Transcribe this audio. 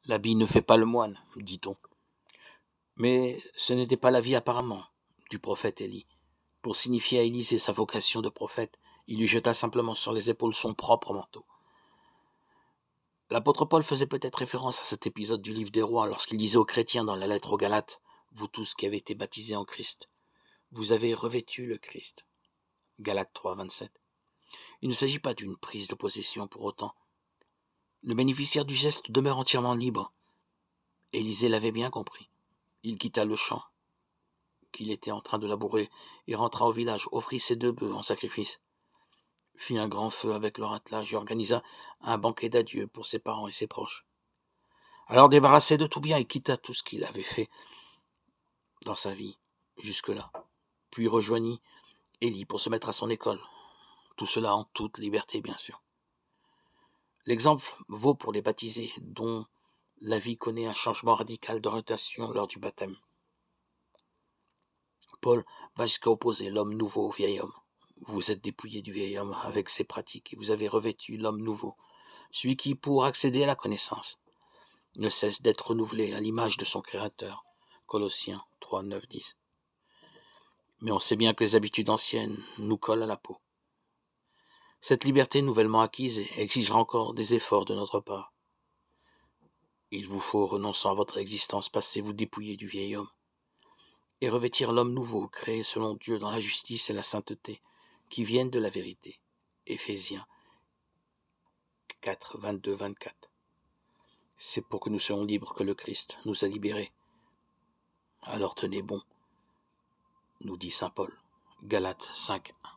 L'habit ne fait pas le moine, dit-on. Mais ce n'était pas l'avis apparemment du prophète Élie. Pour signifier à Élisée sa vocation de prophète, il lui jeta simplement sur les épaules son propre manteau. L'apôtre Paul faisait peut-être référence à cet épisode du livre des Rois lorsqu'il disait aux chrétiens dans la lettre aux Galates, « Vous tous qui avez été baptisés en Christ, vous avez revêtu le Christ. » Galates 3, 27. Il ne s'agit pas d'une prise de possession pour autant. Le bénéficiaire du geste demeure entièrement libre. Élisée l'avait bien compris. Il quitta le champ qu'il était en train de labourer et rentra au village, offrit ses 2 bœufs en sacrifice, fit un grand feu avec leur attelage et organisa un banquet d'adieu pour ses parents et ses proches. Alors débarrassé de tout bien, il quitta tout ce qu'il avait fait dans sa vie jusque-là, puis rejoignit Élie pour se mettre à son école. Tout cela en toute liberté, bien sûr. L'exemple vaut pour les baptisés, dont la vie connaît un changement radical d'orientation lors du baptême. Paul va jusqu'à opposer l'homme nouveau au vieil homme. Vous êtes dépouillé du vieil homme avec ses pratiques et vous avez revêtu l'homme nouveau, celui qui, pour accéder à la connaissance, ne cesse d'être renouvelé à l'image de son Créateur. Colossiens 3, 9, 10. Mais on sait bien que les habitudes anciennes nous collent à la peau. Cette liberté nouvellement acquise exigera encore des efforts de notre part. Il vous faut, renonçant à votre existence passée, vous dépouiller du vieil homme et revêtir l'homme nouveau, créé selon Dieu dans la justice et la sainteté, qui viennent de la vérité. Éphésiens 4, 22, 24. C'est pour que nous soyons libres que le Christ nous a libérés. Alors tenez bon, nous dit saint Paul. Galates 5, 1.